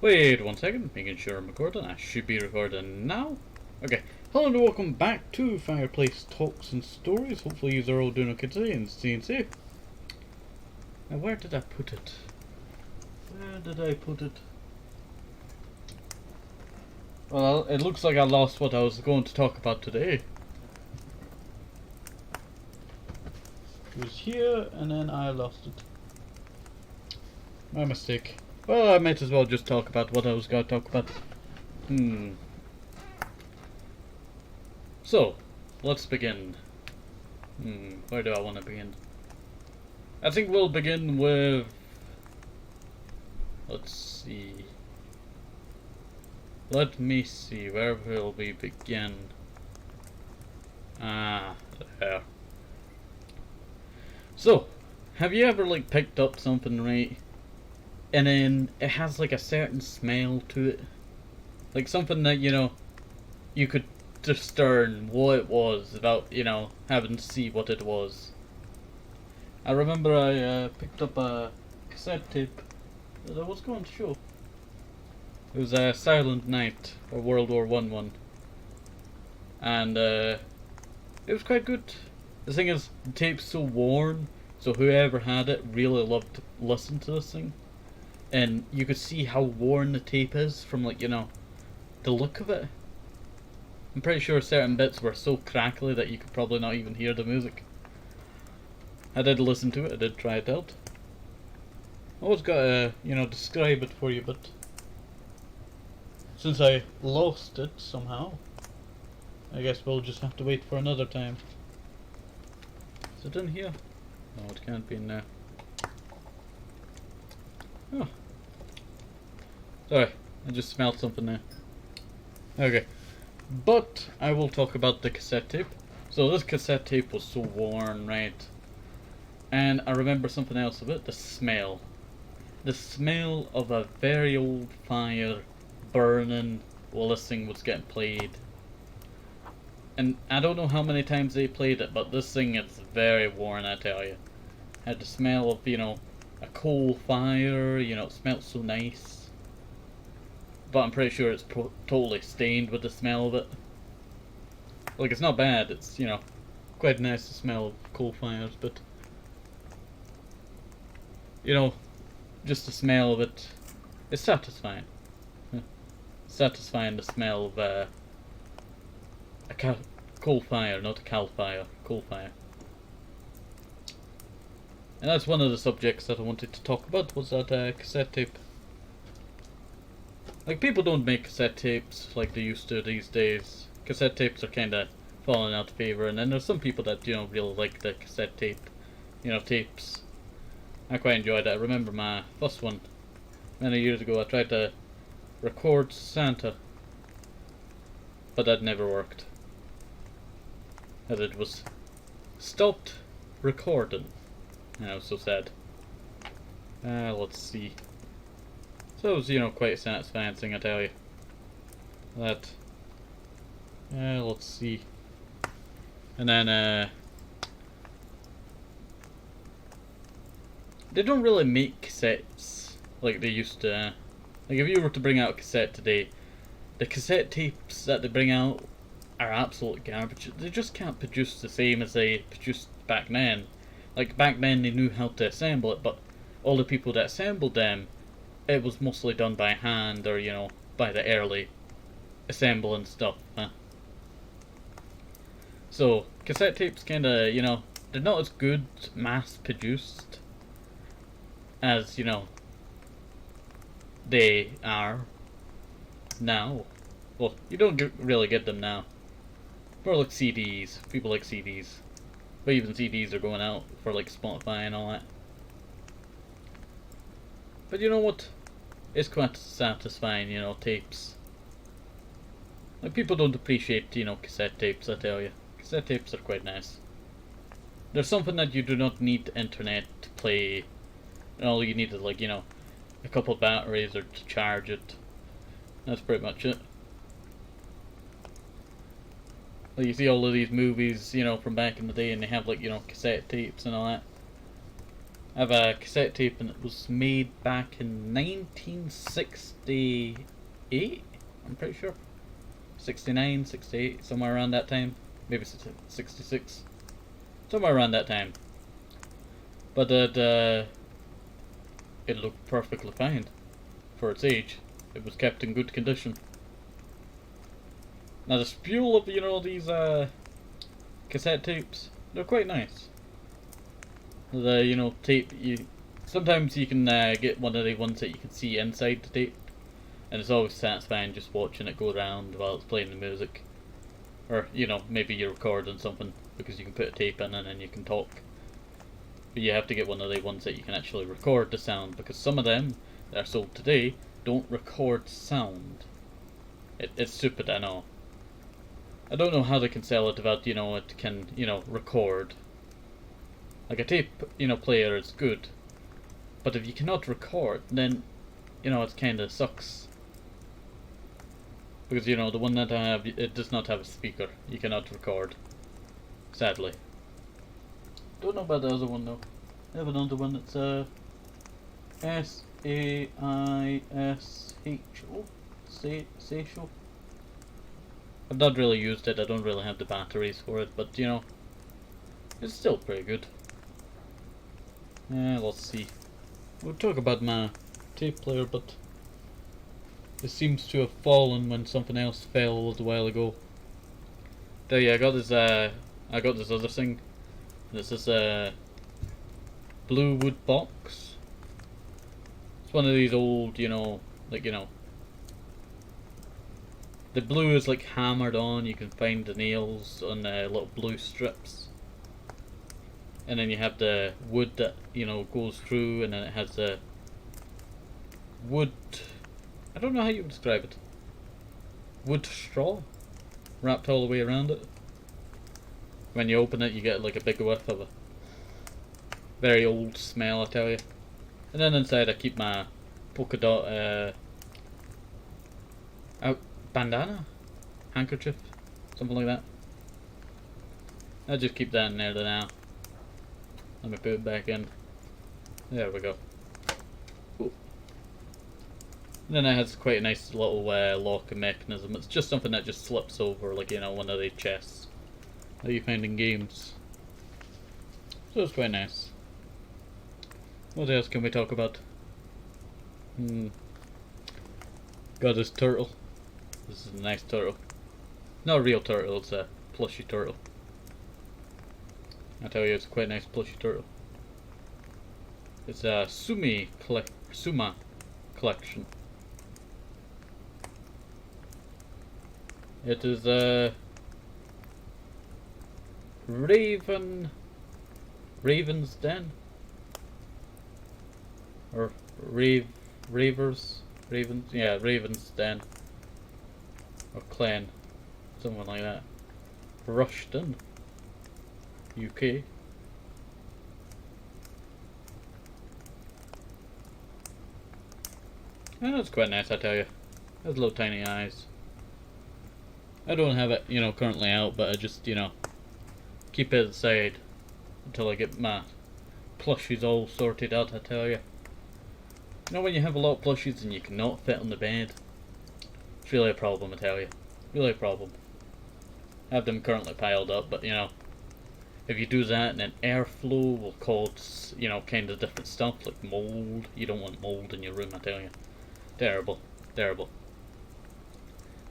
Wait 1 second, making sure I'm recording. I should be recording now. Okay, hello and welcome back to Fireplace Talks and Stories. Hopefully you are all doing okay today and staying safe. Now where did I put it? Where did I put it? Well, it looks like I lost what I was going to talk about today. It was here and then I lost it. My mistake. Well, I might as well just talk about what I was going to talk about. So, let's begin. Where do I want to begin? I think we'll begin with... Let's see. Let me see, where will we begin? There. So, have you ever picked up something, right? And then it has a certain smell to it. Like something that, you could discern what it was without, having to see what it was. I remember I picked up a cassette tape that I was going to show. It was a Silent Night, or World War I one. And it was quite good. The thing is, the tape's so worn, so whoever had it really loved to listen to this thing. And you could see how worn the tape is from, the look of it. I'm pretty sure certain bits were so crackly that you could probably not even hear the music. I did listen to it, I did try it out. I always gotta, describe it for you, but since I lost it somehow, I guess we'll just have to wait for another time. Is it in here? No, it can't be in there. Oh. Sorry, I just smelled something there. Okay. But I will talk about the cassette tape. So this cassette tape was so worn, right? And I remember something else of it, the smell. The smell of a very old fire burning while this thing was getting played. And I don't know how many times they played it, but this thing is very worn, I tell you. Had the smell of, a coal fire, it smelled so nice. But I'm pretty sure it's totally stained with the smell of it. It's not bad, it's, quite nice to smell of coal fires, but just the smell of it is satisfying. Satisfying, the smell of a coal fire, not a cal fire, coal fire. And that's one of the subjects that I wanted to talk about, was that cassette tape. People don't make cassette tapes like they used to these days. Cassette tapes are kinda falling out of favor, and then there's some people that, really like the cassette tape, tapes. I quite enjoyed it. I remember my first one many years ago. I tried to record Santa, but that never worked. As it was stopped recording. And I was so sad. Let's see. So it was, quite a satisfying thing, I tell you. That. Let's see. And then, they don't really make cassettes like they used to. If you were to bring out a cassette today, the cassette tapes that they bring out are absolute garbage. They just can't produce the same as they produced back then. Back then they knew how to assemble it, but all the people that assembled them, it was mostly done by hand or, by the early assembling stuff. So, cassette tapes kinda, they're not as good mass produced as, they are now. Well, you don't really get them now. More like CDs. People like CDs. But even CDs are going out for Spotify and all that. But you know what? It's quite satisfying, tapes. People don't appreciate, cassette tapes, I tell you. Cassette tapes are quite nice. There's something that you do not need the internet to play. And all you need is, a couple of batteries or to charge it. That's pretty much it. You see all of these movies, from back in the day, and they have, cassette tapes and all that. I have a cassette tape, and it was made back in 1968. I'm pretty sure 69, 68, somewhere around that time. Maybe 66, somewhere around that time. But it looked perfectly fine for its age. It was kept in good condition. Now the spool of these cassette tapes, they're quite nice. The tape, sometimes you can get one of the ones that you can see inside the tape, and it's always satisfying just watching it go around while it's playing the music. Or maybe you're recording something, because you can put a tape in and then you can talk. But you have to get one of the ones that you can actually record the sound, because some of them that are sold today don't record sound. It's stupid, I know. I don't know how they can sell it without, it can, record. Like a tape, player is good. But if you cannot record, then, it kinda sucks. Because, the one that I have, it does not have a speaker. You cannot record. Sadly. Don't know about the other one though. I have another one that's SAISHO. Saisho. I've not really used it. I don't really have the batteries for it, but it's still pretty good. Let's see. We'll talk about my tape player, but it seems to have fallen when something else fell a little while ago. There, yeah, I got this other thing. This is a blue wood box. It's one of these old, the blue is like hammered on. You can find the nails on the little blue strips. And then you have the wood that, goes through, and then it has the wood, I don't know how you would describe it. Wood straw wrapped all the way around it. When you open it, you get like a big whiff of a very old smell, I tell you. And then inside I keep my polka dot bandana? Handkerchief? Something like that. I'll just keep that in there now. Let me put it back in. There we go. Ooh. And then it has quite a nice little locking mechanism. It's just something that just slips over, like, one of the chests that you find in games. So it's quite nice. What else can we talk about? Got this turtle. This is a nice turtle. Not a real turtle, it's a plushy turtle. I tell you, it's a quite nice plushy turtle. It's a Suma collection. It is a Raven's Den, or Ravens, yeah, Raven's Den, or Clan, something like that. Rushton, UK. And that's quite nice, I tell you. It has little tiny eyes. I don't have it, currently out, but I just, keep it aside until I get my plushies all sorted out, I tell you. When you have a lot of plushies and you cannot fit on the bed, it's really a problem, I tell you. Really a problem. I have them currently piled up, but, if you do that, then airflow will cause, kind of different stuff, like mold. You don't want mold in your room, I tell you. Terrible. Terrible.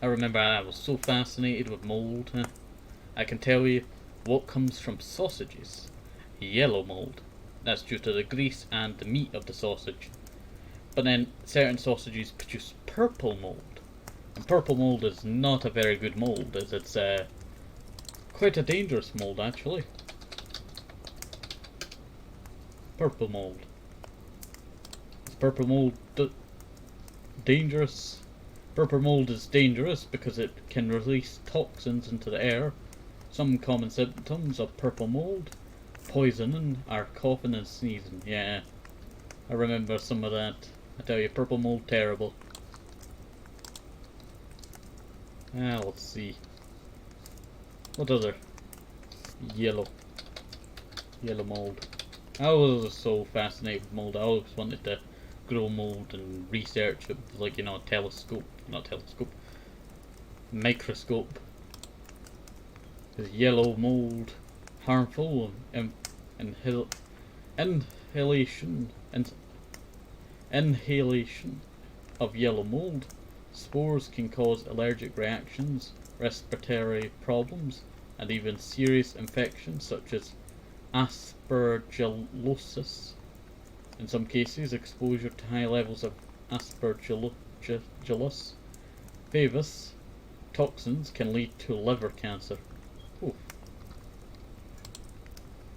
I remember I was so fascinated with mold. I can tell you what comes from sausages. Yellow mold. That's due to the grease and the meat of the sausage. But then certain sausages produce purple mold. And purple mold is not a very good mold, as it's quite a dangerous mold, actually. Purple mold. Is purple mold dangerous? Purple mold is dangerous because it can release toxins into the air. Some common symptoms of purple mold: poisoning, are coughing and sneezing. Yeah, I remember some of that. I tell you, purple mold, terrible. Let's see. What other? Yellow mold. I was so fascinated with mold. I always wanted to grow mold and research it with, like, you know, a telescope, not telescope, microscope. Is yellow mold harmful? Inhal inhalation and inhalation of yellow mold spores can cause allergic reactions, respiratory problems, and even serious infections such as aspergillosis. In some cases, exposure to high levels of aspergillus favus toxins can lead to liver cancer. Oof.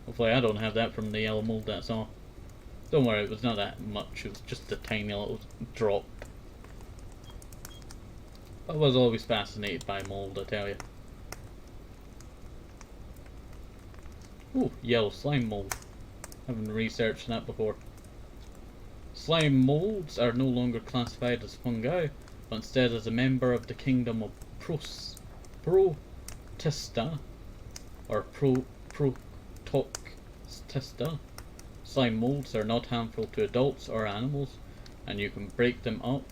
Hopefully I don't have that from the yellow mold, that's all. Don't worry, it was not that much, it was just a tiny little drop. I was always fascinated by mold, I tell you. Ooh, yellow slime mold. Haven't researched that before. Slime molds are no longer classified as fungi, but instead as a member of the kingdom of Protista, or Protoctista. Slime molds are not harmful to adults or animals, and you can break them up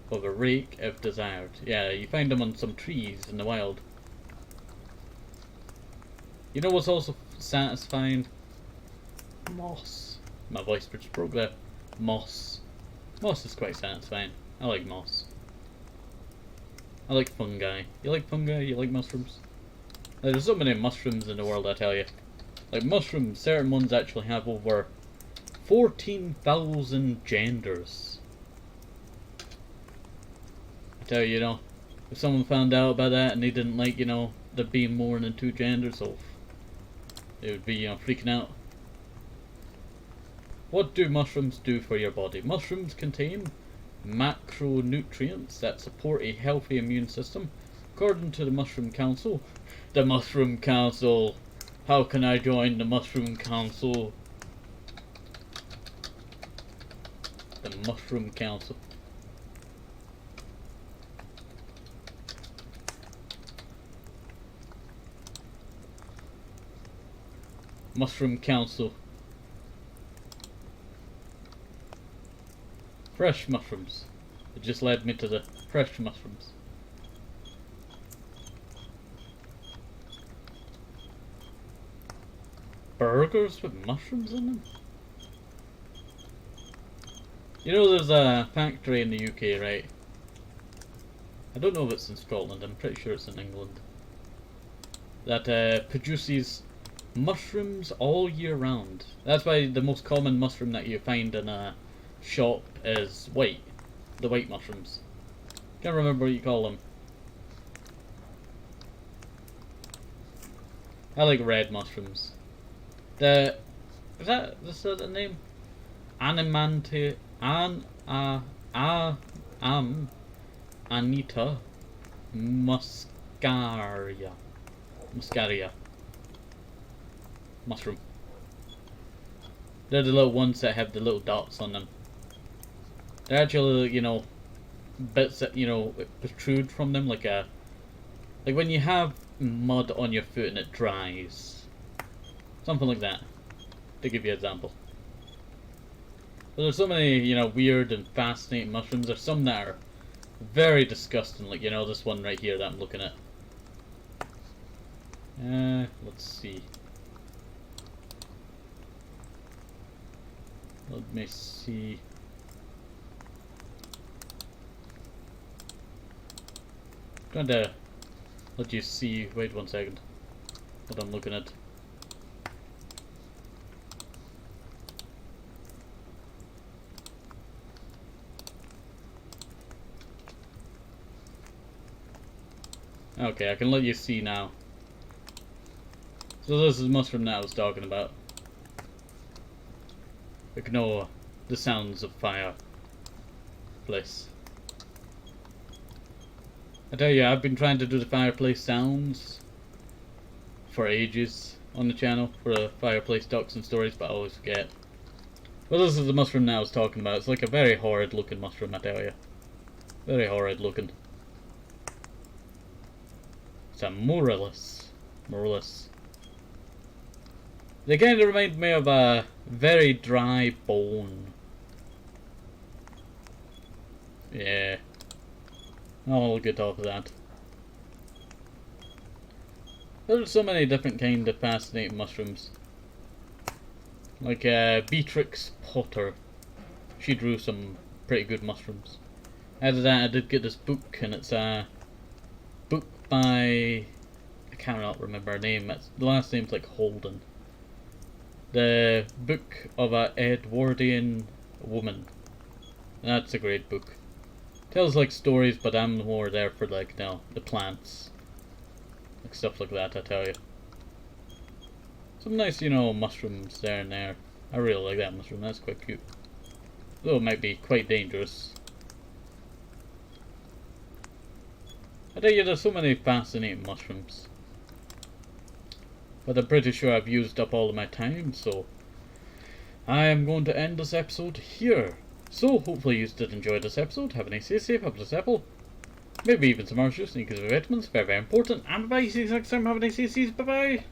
with a rake if desired. Yeah, you find them on some trees in the wild. You know what's also satisfying? Moss. My voice just broke there. Moss. Moss is quite satisfying. I like moss. I like fungi. You like fungi? You like mushrooms? There's so many mushrooms in the world, I tell you. Like mushrooms, certain ones actually have over 14,000 genders. I tell you, you know, if someone found out about that and they didn't like, you know, there being more than 2 genders, oh, they would be, you know, freaking out. What do mushrooms do for your body? Mushrooms contain macronutrients that support a healthy immune system. According to the Mushroom Council. The Mushroom Council! How can I join the Mushroom Council? The Mushroom Council. Mushroom Council. Fresh mushrooms. It just led me to the fresh mushrooms. Burgers with mushrooms in them? You know there's a factory in the UK, right? I don't know if it's in Scotland, I'm pretty sure it's in England. That produces mushrooms all year round. That's why the most common mushroom that you find in a shop is white. The white mushrooms. Can't remember what you call them. I like red mushrooms. Is that the name? Animante Anita muscaria. Mushroom. They're the little ones that have the little dots on them. They're actually, you know, bits that, you know, protrude from them like when you have mud on your foot and it dries. Something like that, to give you an example. But there's so many, you know, weird and fascinating mushrooms. There's some that are very disgusting, like, you know, this one right here that I'm looking at. Let's see. Let me see. I'm trying to let you see. Wait 1 second. What I'm looking at. Okay, I can let you see now. So this is the mushroom that I was talking about. Ignore the sounds of Fireplace. I tell you, I've been trying to do the Fireplace sounds for ages on the channel for the Fireplace docs and stories, but I always forget. Well, this is the mushroom that I was talking about. It's like a very horrid looking mushroom, I tell you. Very horrid looking. It's a Morellus. They kind of remind me of a very dry bone. Yeah. I'll get off of that. There's so many different kind of fascinating mushrooms. Like Beatrix Potter. She drew some pretty good mushrooms. Out of that I did get this book, and it's a book by... I cannot remember her name. The last name's like Holden. The Book of a Edwardian Woman. That's a great book. Tells like stories, but I'm more there for like, you know, the plants. Like stuff like that, I tell you. Some nice, you know, mushrooms there and there. I really like that mushroom, that's quite cute. Though it might be quite dangerous. I tell you, there's so many fascinating mushrooms. But I'm pretty sure I've used up all of my time, so I am going to end this episode here. So, hopefully you did enjoy this episode. Have a nice day, safe, have this apple. Maybe even some orange juice, because of vitamins, very, very important. And bye, see you next time, have a nice day, bye bye.